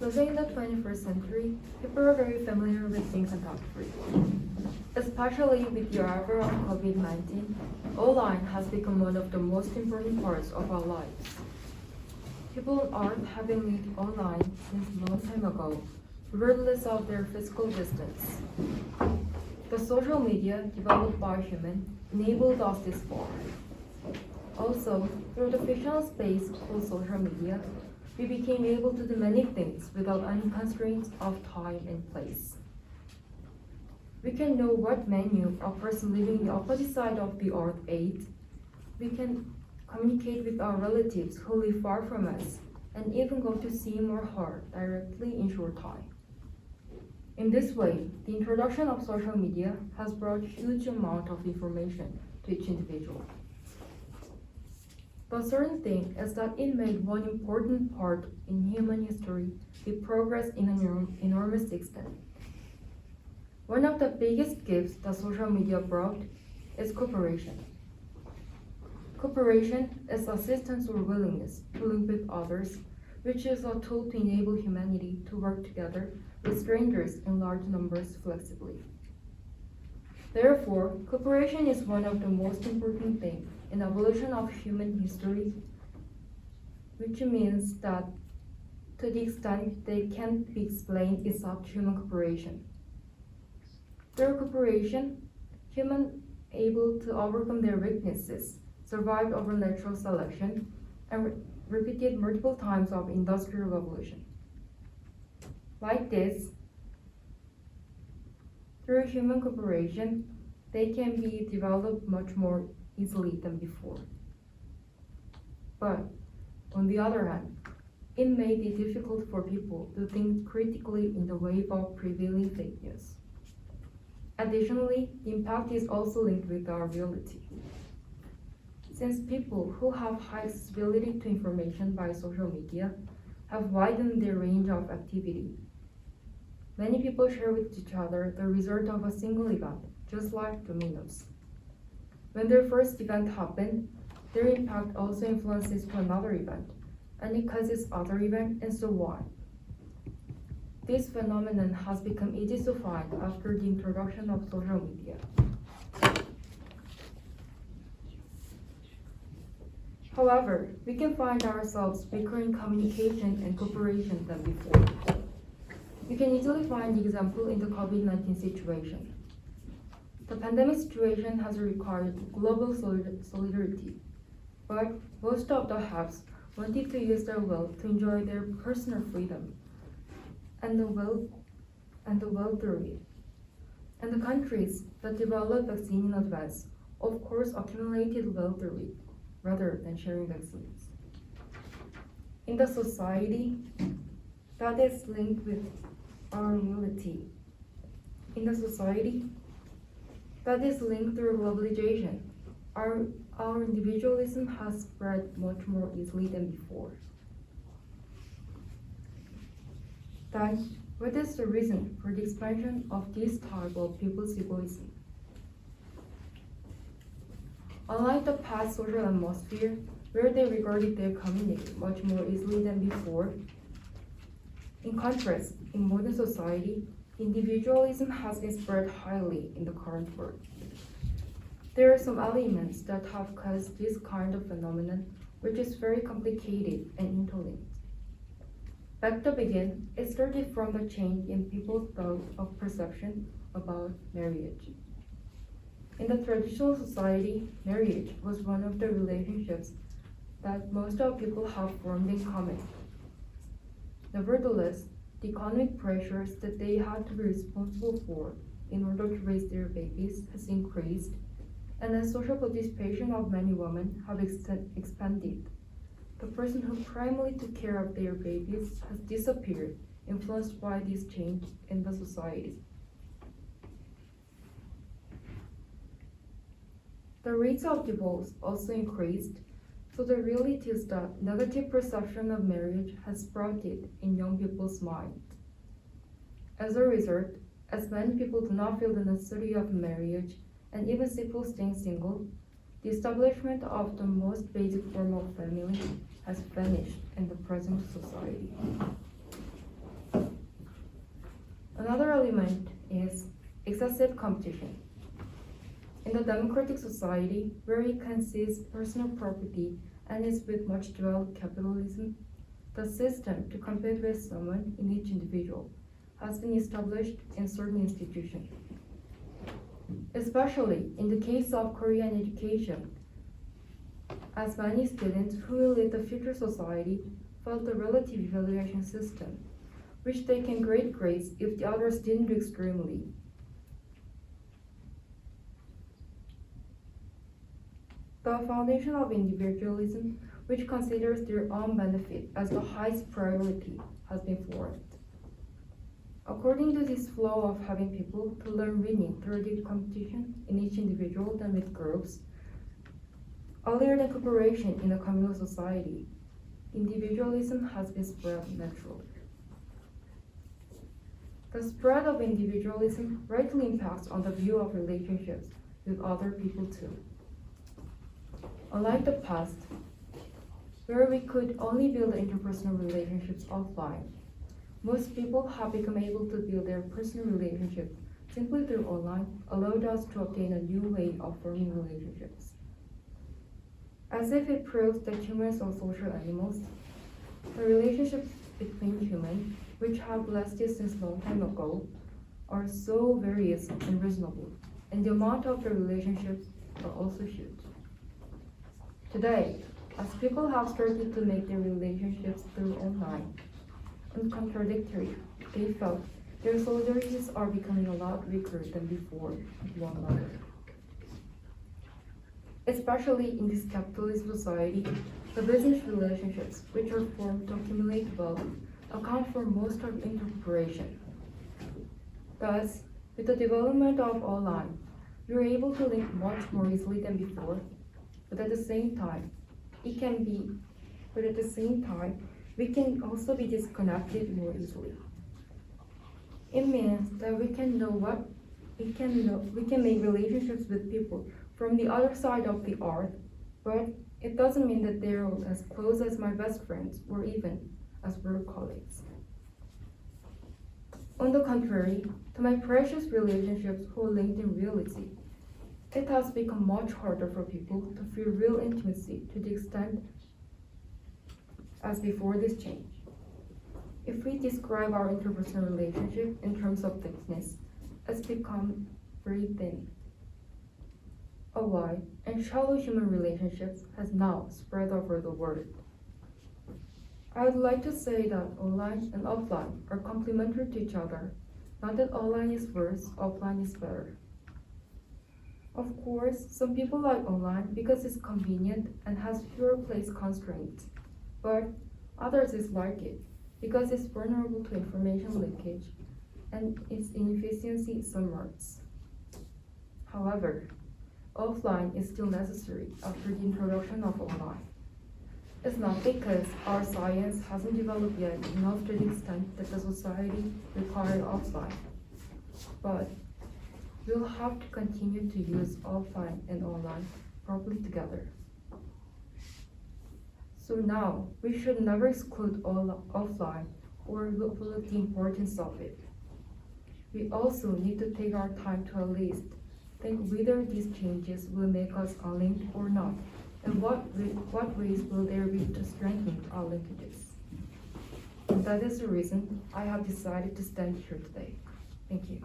Living in the 21st century, people are very familiar with being contact-free. Especially with the arrival of COVID-19, online has become one of the most important parts of our lives. People on Earth have been lived online since a long time ago, regardless of their physical distance. The social media developed by humans enabled us this far. Also, through the fictional space called social media, we became able to do many things without any constraints of time and place. We can know what menu a person living in the opposite side of the earth ate. We can communicate with our relatives who live far from us, and even go to see him or her directly in short time. In this way, the introduction of social media has brought huge amount of information to each individual. The certain thing is that it made one important part in human history be progress in an enormous extent. One of the biggest gifts that social media brought is cooperation. Cooperation is assistance or willingness to link with others, which is a tool to enable humanity to work together with strangers in large numbers flexibly. Therefore, cooperation is one of the most important things in the evolution of human history, which means that to the extent they can't be explained is such human cooperation. Through cooperation, humans able to overcome their weaknesses, survived over natural selection, and repeated multiple times of industrial revolution. Like this, through human cooperation, they can be developed much more easily than before. But on the other hand, it may be difficult for people to think critically in the wave of prevailing fake news. Additionally, the impact is also linked with our reality. Since people who have high accessibility to information by social media have widened their range of activity, many people share with each other the result of a single event, just like dominoes. When their first event happened, their impact also influences to another event, and it causes other event, and so on. This phenomenon has become easy to find after the introduction of social media. However, we can find ourselves weaker in communication and cooperation than before. You can easily find the example in the COVID-19 situation. The pandemic situation has required global solidarity, but most of the haves wanted to use their wealth to enjoy their personal freedom and the wealth through it. And the countries that developed vaccine in advance, of course, accumulated wealth through it, rather than sharing vaccines. In the society that is linked with our reality, in the society that is linked through globalization, our individualism has spread much more easily than before. Then, what is the reason for the expansion of this type of people's egoism? Unlike the past social atmosphere, where they regarded their community much more easily than before, in contrast, in modern society, individualism has been spread highly in the current world. There are some elements that have caused this kind of phenomenon, which is very complicated and interlinked. Back to begin, it started from the change in people's thought of perception about marriage. In the traditional society, marriage was one of the relationships that most of people have formed in common. Nevertheless, the economic pressures that they had to be responsible for in order to raise their babies has increased, and the social participation of many women have expanded. The person who primarily took care of their babies has disappeared, influenced by this change in the society. The rates of divorce also increased, so the reality is that negative perception of marriage has sprouted in young people's mind. As a result, as many people do not feel the necessity of marriage, and even people staying single, the establishment of the most basic form of family has vanished in the present society. Another element is excessive competition. In a democratic society where it concedes personal property and is with much developed capitalism, the system to compete with someone in each individual has been established in certain institutions. Especially in the case of Korean education, as many students who will lead the future society felt the relative evaluation system, which they can grade grades if the others didn't do extremely. The foundation of individualism, which considers their own benefit as the highest priority, has been formed. According to this flow of having people to learn winning through the competition in each individual than with groups, earlier than cooperation in a communal society, individualism has been spread naturally. The spread of individualism greatly impacts on the view of relationships with other people too. Unlike the past, where we could only build interpersonal relationships offline, most people have become able to build their personal relationships simply through online, allowed us to obtain a new way of forming relationships. As if it proves that humans are social animals, the relationships between humans, which have lasted since a long time ago, are so various and reasonable, and the amount of the relationships are also huge. Today, as people have started to make their relationships through online, uncontradictory, they felt their solidarities are becoming a lot weaker than before with one another. Especially in this capitalist society, the business relationships, which are formed to accumulate wealth, account for most of intercooperation. Thus, with the development of online, we are able to link much more easily than before, but at the same time, we can also be disconnected more easily. It means that we can make relationships with people from the other side of the earth, but it doesn't mean that they're as close as my best friends or even as work colleagues. On the contrary, to my precious relationships who are linked in reality, it has become much harder for people to feel real intimacy to the extent as before this change. If we describe our interpersonal relationship in terms of thickness, it's become very thin. A wide and shallow human relationships has now spread over the world. I would like to say that online and offline are complementary to each other, not that online is worse, offline is better. Of course, some people like online because it's convenient and has fewer place constraints, but others dislike it because it's vulnerable to information leakage and its inefficiency submerges. However, offline is still necessary after the introduction of online. It's not because our science hasn't developed yet enough to the extent that the society requires offline, but we'll have to continue to use offline and online properly together. So now, we should never exclude offline or overlook the importance of it. We also need to take our time to at least think whether these changes will make us unlinked or not, and what ways will there be to strengthen our linkages. And that is the reason I have decided to stand here today. Thank you.